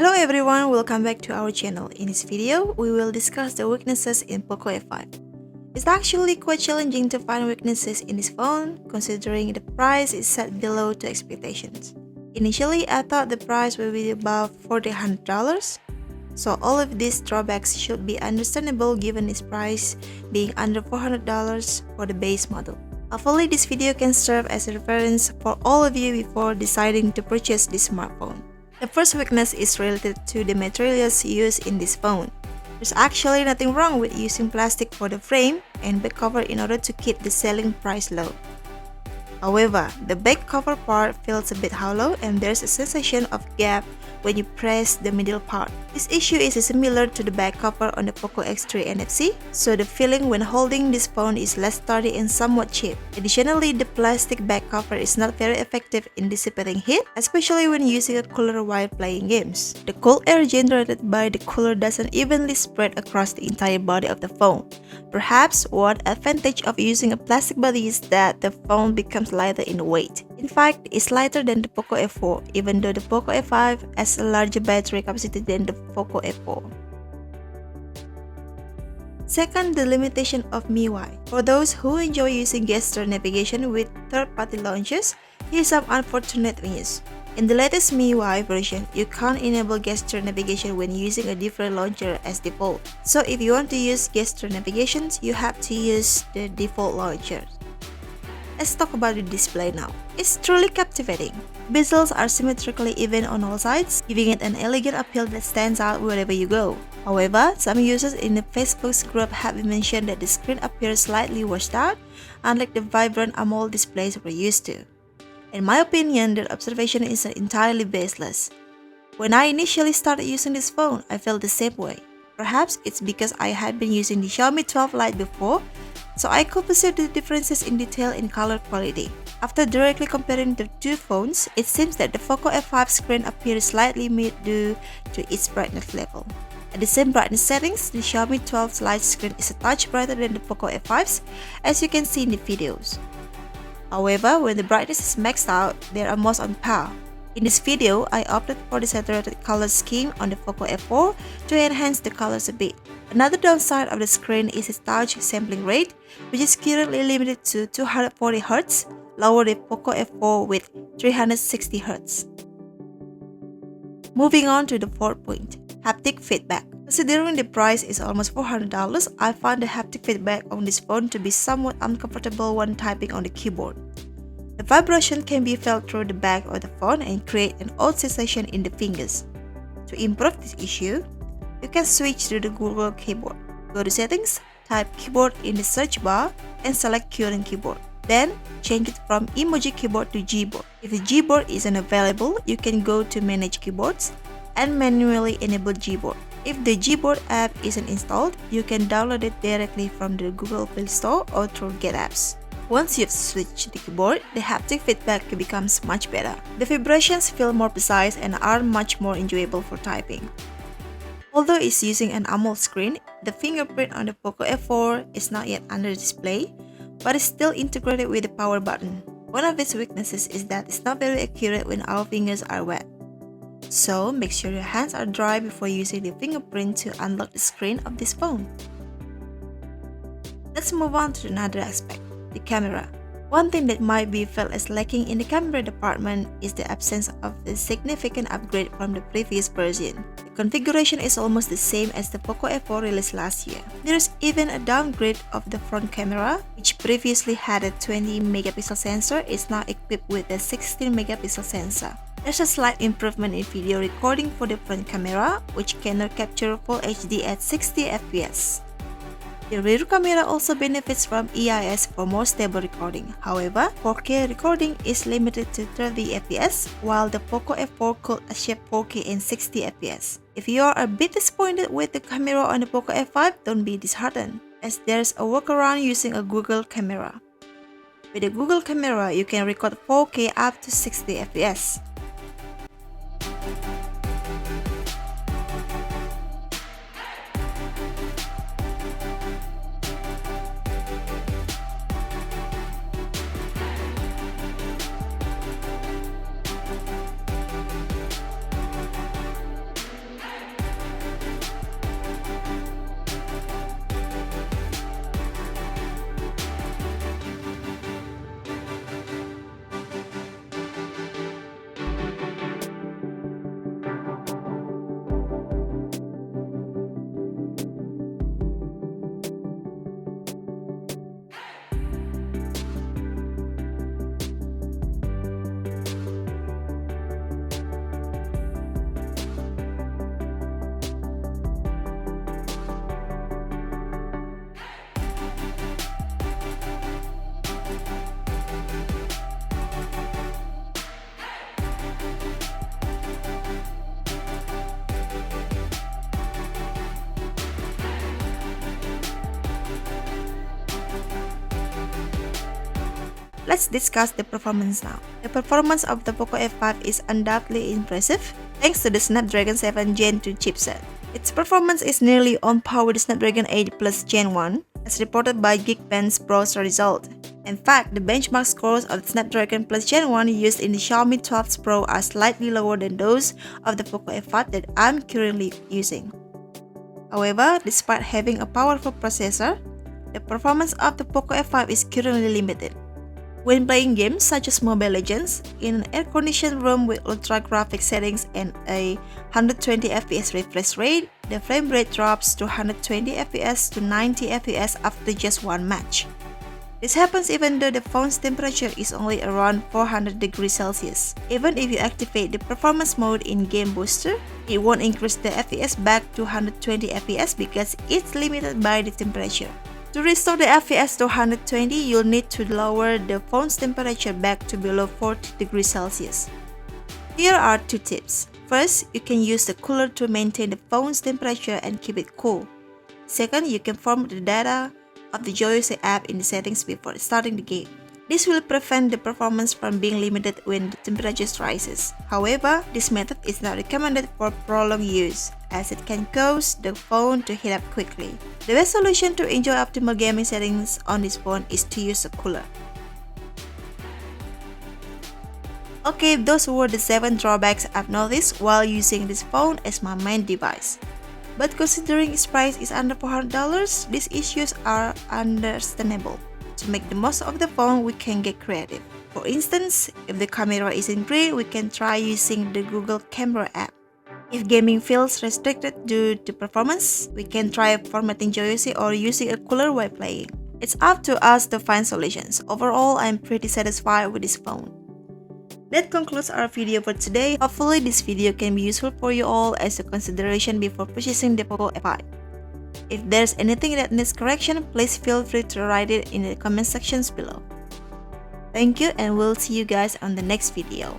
Hello everyone, welcome back to our channel. In this video, we will discuss the weaknesses in Poco F5. It's actually quite challenging to find weaknesses in this phone, considering the price is set below to expectations. Initially, I thought the price would be above $400, so all of these drawbacks should be understandable given its price being under $400 for the base model. Hopefully, this video can serve as a reference for all of you before deciding to purchase this smartphone. The first weakness is related to the materials used in this phone. There's actually nothing wrong with using plastic for the frame and back cover in order to keep the selling price low. However, the back cover part feels a bit hollow and there's a sensation of gap when you press the middle part. This issue is similar to the back cover on the Poco X3 NFC, so the feeling when holding this phone is less sturdy and somewhat cheap. Additionally, the plastic back cover is not very effective in dissipating heat, especially when using a cooler while playing games. The cold air generated by the cooler doesn't evenly spread across the entire body of the phone. Perhaps one advantage of using a plastic body is that the phone becomes lighter in weight. In fact, it's lighter than the Poco F4, even though the Poco F5 has a larger battery capacity than the Poco F4. Second, the limitation of MIUI. For those who enjoy using gesture navigation with third-party launchers, here's some unfortunate news. In the latest MIUI version, you can't enable gesture navigation when using a different launcher as default. So if you want to use gesture navigations, you have to use the default launcher. Let's talk about the display now. It's truly captivating. Bezels are symmetrically even on all sides, giving it an elegant appeal that stands out wherever you go. However, some users in the Facebook's group have mentioned that the screen appears slightly washed out, unlike the vibrant AMOLED displays we're used to. In my opinion, that observation is entirely baseless. When I initially started using this phone, I felt the same way. Perhaps it's because I had been using the Xiaomi 12 Lite before, so I could perceive the differences in detail and color quality. After directly comparing the two phones, it seems that the Poco F5 screen appears slightly mid due to its brightness level. At the same brightness settings, the Xiaomi 12 Lite screen is a touch brighter than the Poco F5's, as you can see in the videos. However, when the brightness is maxed out, they are almost on par. In this video, I opted for the saturated color scheme on the Poco F4 to enhance the colors a bit. Another downside of the screen is its touch sampling rate, which is currently limited to 240 Hz, lower than Poco F4 with 360 Hz. Moving on to the fourth point, haptic feedback. Considering the price is almost $400, I found the haptic feedback on this phone to be somewhat uncomfortable when typing on the keyboard. The vibration can be felt through the back of the phone and create an odd sensation in the fingers. To improve this issue, you can switch to the Google keyboard. Go to Settings, type Keyboard in the search bar, and select Current Keyboard. Then, change it from Emoji Keyboard to Gboard. If the Gboard isn't available, you can go to Manage Keyboards and manually enable Gboard. If the Gboard app isn't installed, you can download it directly from the Google Play Store or through Get Apps. Once you've switched the keyboard, the haptic feedback becomes much better. The vibrations feel more precise and are much more enjoyable for typing. Although it's using an AMOLED screen, the fingerprint on the Poco F4 is not yet under display, but is still integrated with the power button. One of its weaknesses is that it's not very accurate when our fingers are wet. So make sure your hands are dry before using the fingerprint to unlock the screen of this phone. Let's move on to another aspect, the camera. One thing that might be felt as lacking in the camera department is the absence of a significant upgrade from the previous version. The configuration is almost the same as the Poco F4 released last year. There is even a downgrade of the front camera, which previously had a 20-megapixel sensor, is now equipped with a 16-megapixel sensor. There's a slight improvement in video recording for the front camera, which can now capture Full HD at 60 fps. The rear camera also benefits from EIS for more stable recording. However, 4K recording is limited to 30 fps, while the Poco F4 could achieve 4K and 60 fps. If you are a bit disappointed with the camera on the Poco F5, don't be disheartened, as there's a workaround using a Google camera. With the Google camera, you can record 4K up to 60 fps. Let's discuss the performance now. The performance of the Poco F5 is undoubtedly impressive thanks to the Snapdragon 7 Gen 2 chipset. Its performance is nearly on par with the Snapdragon 8 Plus Gen 1, as reported by Geekbench's browser result. In fact, the benchmark scores of the Snapdragon Plus Gen 1 used in the Xiaomi 12 Pro are slightly lower than those of the Poco F5 that I'm currently using. However, despite having a powerful processor, the performance of the Poco F5 is currently limited. When playing games such as Mobile Legends, in an air-conditioned room with ultra-graphic settings and a 120 fps refresh rate, the frame rate drops to 120 fps to 90 fps after just one match. This happens even though the phone's temperature is only around 400 degrees Celsius. Even if you activate the performance mode in Game Booster, it won't increase the FPS back to 120 fps because it's limited by the temperature. To restore the FPS to 120, you'll need to lower the phone's temperature back to below 40 degrees Celsius. Here are 2 tips. First, you can use the cooler to maintain the phone's temperature and keep it cool. Second, you can format the data of the Joyose app in the settings before starting the game. This will prevent the performance from being limited when the temperature rises. However, this method is not recommended for prolonged use, as it can cause the phone to heat up quickly. The best solution to enjoy optimal gaming settings on this phone is to use a cooler. Okay, those were the 7 drawbacks I've noticed while using this phone as my main device. But considering its price is under $400, these issues are understandable. To make the most of the phone, we can get creative. For instance, if the camera isn't great, we can try using the Google Camera app. If gaming feels restricted due to performance, we can try formatting Joyose or using a cooler while playing. It's up to us to find solutions. Overall, I'm pretty satisfied with this phone. That concludes our video for today. Hopefully this video can be useful for you all as a consideration before purchasing the Poco F5. If there's anything that needs correction, please feel free to write it in the comment sections below. Thank you, and we'll see you guys on the next video.